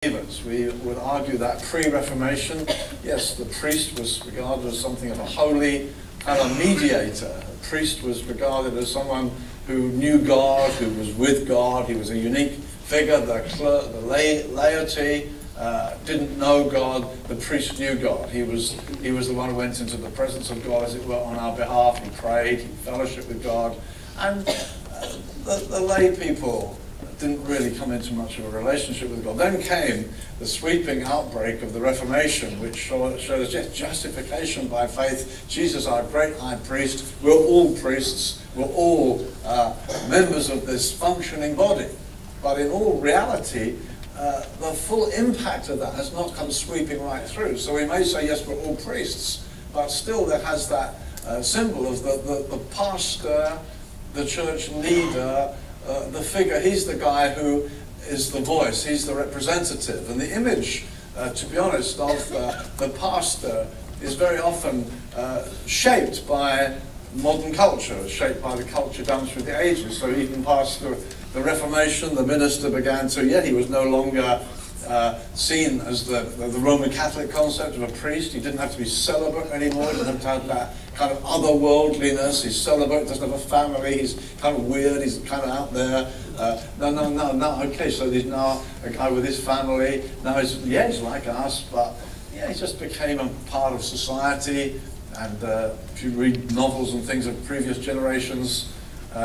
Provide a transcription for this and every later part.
believers. We would argue that pre-Reformation, yes, the priest was regarded as something of a holy kind of mediator. A priest was regarded as someone who knew God, who was with God. He was a unique figure. The laity didn't know God. The priest knew God. He was the one who went into the presence of God, as it were, on our behalf. He prayed, he fellowshiped with God. And the lay people didn't really come into much of a relationship with God. Then came the sweeping outbreak of the Reformation, which showed us justification by faith. Jesus, our great high priest. We're all priests. We're all members of this functioning body. But in all reality, the full impact of that has not come sweeping right through. So we may say, yes, we're all priests, but still there has that symbol of the pastor, the church leader, the figure. He's the guy who is the voice, he's the representative. And the image, to be honest, of the pastor is very often shaped by modern culture, shaped by the culture down through the ages. So even past the Reformation, the minister began to, he was no longer seen as the Roman Catholic concept of a priest. He didn't have to be celibate anymore. He didn't have to have that kind of otherworldliness. He's celibate, doesn't have a family. He's kind of weird. He's kind of out there. No. Okay, so he's now a guy with his family. Now he's like us, but he just became a part of society. And if you read novels and things of previous generations,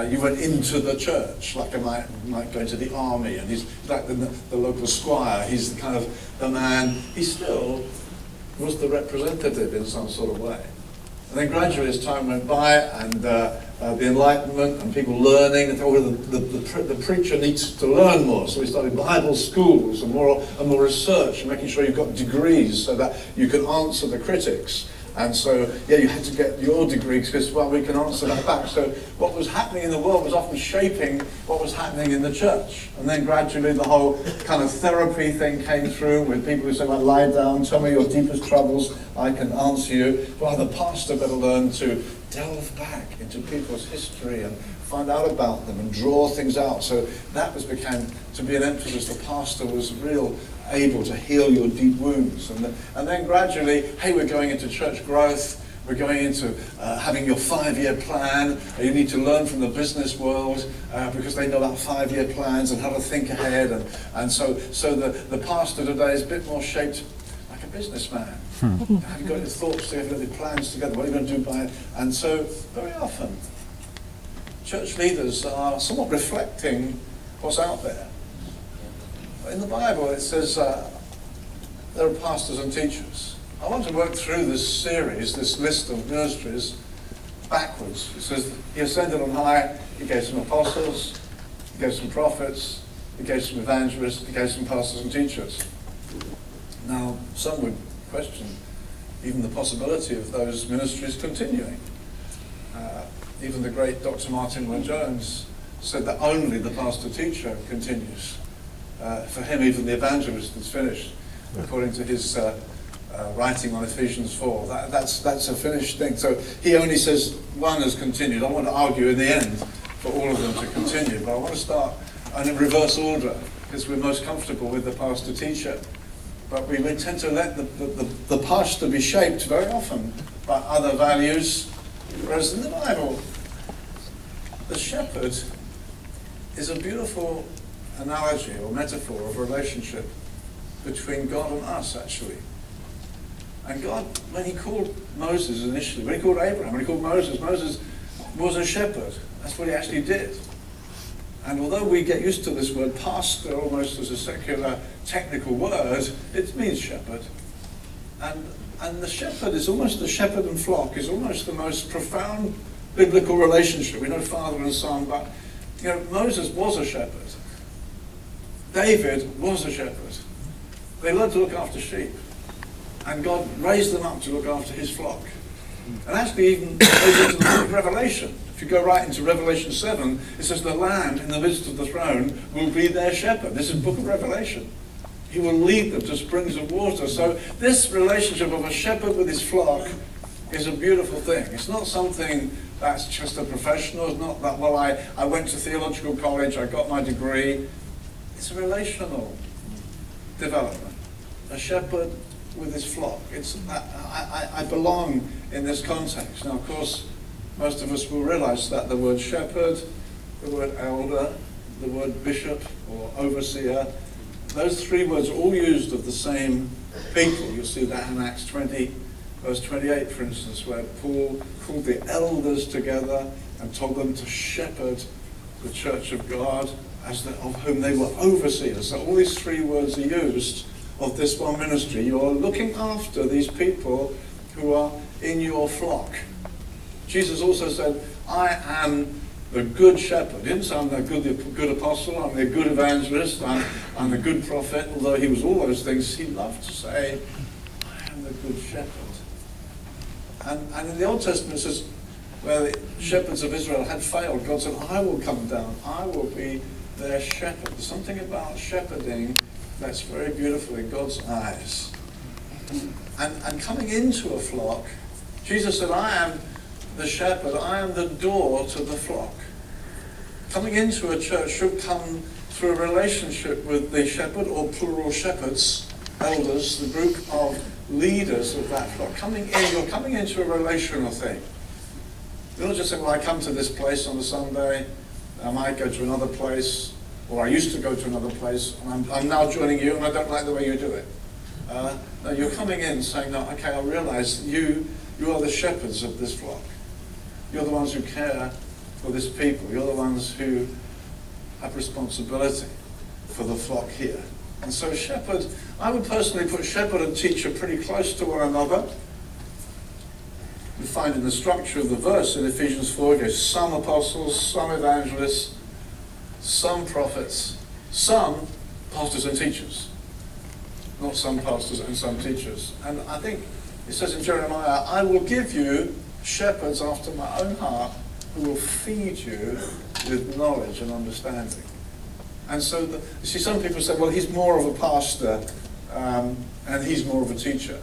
you went into the church, like I might go into the army, and he's like the local squire. He's the kind of the man. He still was the representative in some sort of way. And then gradually, as time went by, and the Enlightenment and people learning, and the preacher needs to learn more. So we started Bible schools and more research, and making sure you've got degrees so that you can answer the critics. And so, you had to get your degree because, we can answer that back. So what was happening in the world was often shaping what was happening in the church. And then gradually the whole kind of therapy thing came through with people who say, lie down, tell me your deepest troubles, I can answer you. Well, the pastor better learn to delve back into people's history and find out about them and draw things out. So that became to be an emphasis. The pastor was able to heal your deep wounds. And then gradually, we're going into church growth, we're going into having your 5-year plan. You need to learn from the business world because they know about 5-year plans and how to think ahead. And so the pastor today is a bit more shaped like a businessman. Have you got your thoughts together, your plans together, what are you going to do by it? And so very often, church leaders are somewhat reflecting what's out there. In the Bible, it says there are pastors and teachers. I want to work through this series, this list of ministries, backwards. It says he ascended on high, he gave some apostles, he gave some prophets, he gave some evangelists, he gave some pastors and teachers. Now, some would question even the possibility of those ministries continuing. Even the great Dr. Martin Lloyd-Jones said that only the pastor-teacher continues. For him, even the evangelist is finished, according to his writing on Ephesians 4. That's a finished thing. So he only says one has continued. I want to argue in the end for all of them to continue, but I want to start in reverse order because we're most comfortable with the pastor-teacher. But we tend to let the pastor be shaped very often by other values, whereas in the Bible, the shepherd is a beautiful analogy or metaphor of a relationship between God and us, actually. And God, when he called Moses initially, when he called Abraham, when he called Moses was a shepherd. That's what he actually did. And although we get used to this word pastor almost as a secular technical word, it means shepherd. And the shepherd is almost, the shepherd and flock is almost the most profound biblical relationship. We know father and son, but Moses was a shepherd. David was a shepherd. They learned to look after sheep. And God raised them up to look after his flock. And actually even goes into the book of Revelation. If you go right into Revelation 7, it says the Lamb in the midst of the throne will be their shepherd. This is the book of Revelation. He will lead them to springs of water. So this relationship of a shepherd with his flock is a beautiful thing. It's not something that's just a professional. It's not that, I went to theological college, I got my degree. It's relational. development. A shepherd with his flock. I belong in this context. Now, of course, most of us will realize that the word shepherd, the word elder, the word bishop or overseer, those three words are all used of the same people. You'll see that in Acts 20, verse 28, for instance, where Paul called the elders together and told them to shepherd the church of God, of whom they were overseers. So all these three words are used of this one ministry. You're looking after these people who are in your flock. Jesus also said, I am the good shepherd. He didn't say I'm the good apostle, I'm the good evangelist, I'm the good prophet, although he was all those things. He loved to say, I am the good shepherd. And in the Old Testament it says, where the shepherds of Israel had failed, God said, I will come down, I will be their shepherd. There's something about shepherding that's very beautiful in God's eyes. And coming into a flock, Jesus said, I am the shepherd, I am the door to the flock. Coming into a church should come through a relationship with the shepherd, or plural shepherds, elders, the group of leaders of that flock. You're coming into a relational thing. You're not just saying, well, I come to this place on a Sunday, I might go to another place, or I used to go to another place, and I'm now joining you, and I don't like the way you do it. No, you're coming in saying, no, okay, I realize you are the shepherds of this flock. You're the ones who care for this people. You're the ones who have responsibility for the flock here. And so shepherd, I would personally put shepherd and teacher pretty close to one another. You find in the structure of the verse in Ephesians 4, it goes some apostles, some evangelists, some prophets, some pastors and teachers. Not some pastors and some teachers. And I think it says in Jeremiah, I will give you shepherds after my own heart who will feed you with knowledge and understanding. And so, you see, some people say, well, he's more of a pastor and he's more of a teacher.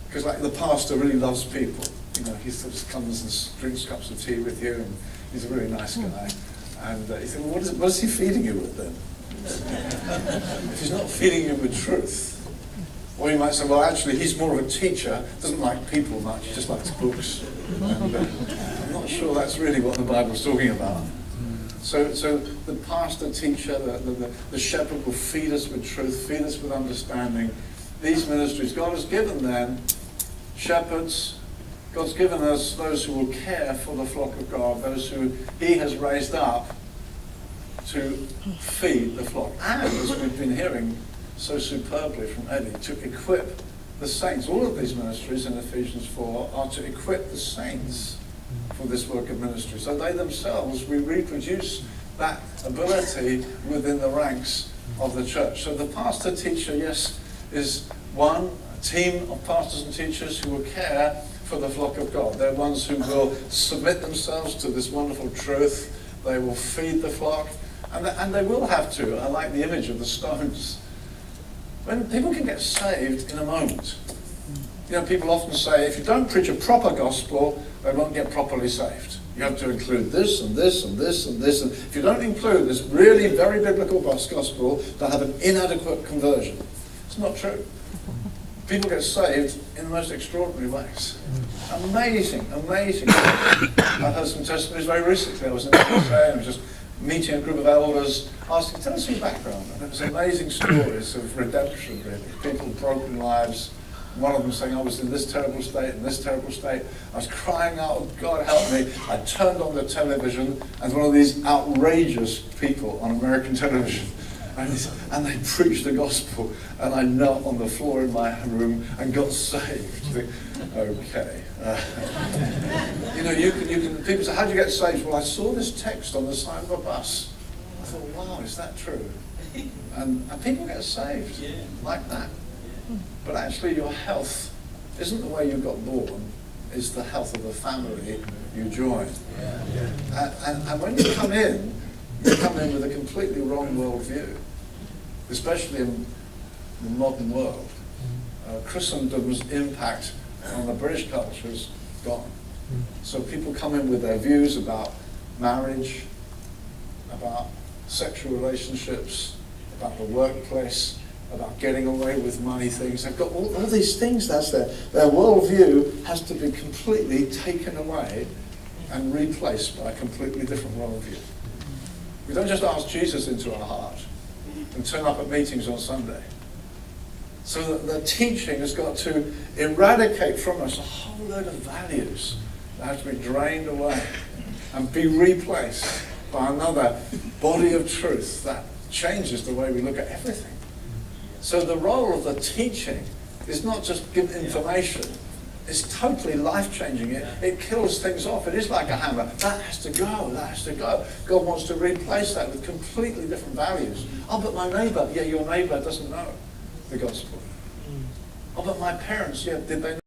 Because like the pastor really loves people. You know, he sort of comes and drinks cups of tea with you, and he's a really nice guy. And you think, well, what is he feeding you with then? If he's not feeding you with truth. Or you might say, well, actually, he's more of a teacher, doesn't like people much, he just likes books. And I'm not sure that's really what the Bible's talking about. So the pastor, teacher, the shepherd will feed us with truth, feed us with understanding. These ministries, God has given them shepherds. God's given us those who will care for the flock of God, those who he has raised up to feed the flock. And, as we've been hearing so superbly from Eddie, to equip the saints. All of these ministries in Ephesians 4 are to equip the saints for this work of ministry. So they themselves, we reproduce that ability within the ranks of the church. So the pastor teacher, yes, is one team of pastors and teachers who will care for the flock of God. They're ones who will submit themselves to this wonderful truth. They will feed the flock, and they will have to. I like the image of the stones. When people can get saved in a moment. You know, people often say, if you don't preach a proper gospel, they won't get properly saved. You have to include this and this and this and this. And if you don't include this really very biblical gospel, they'll have an inadequate conversion. It's not true. People get saved in the most extraordinary ways. Amazing, amazing. I heard some testimonies very recently. I was in the USA and I was just meeting a group of elders, asking, tell us your background. And it was amazing stories of redemption, really. People with broken lives. One of them saying, I was in this terrible state, in this terrible state. I was crying out, oh, God help me. I turned on the television, and one of these outrageous people on American television, and they preached the gospel, and I knelt on the floor in my room and got saved. You think, okay. You know, you can. People say, how do you get saved? Well, I saw this text on the side of a bus. I thought, wow, is that true? And people get saved like that. But actually, your health isn't the way you got born. It's the health of the family you join. And when you come in with a completely wrong worldview, especially in the modern world. Christendom's impact on the British culture is gone. So people come in with their views about marriage, about sexual relationships, about the workplace, about getting away with money things. They've got all these things. That's their worldview has to be completely taken away and replaced by a completely different worldview. We don't just ask Jesus into our heart and turn up at meetings on Sunday. So the teaching has got to eradicate from us a whole load of values that have to be drained away and be replaced by another body of truth that changes the way we look at everything. So the role of the teaching is not just give information. It's totally life-changing. It kills things off. It is like a hammer. That has to go. That has to go. God wants to replace that with completely different values. Oh, but my neighbour. Yeah, your neighbour doesn't know the gospel. Oh, but my parents. Yeah, did they know?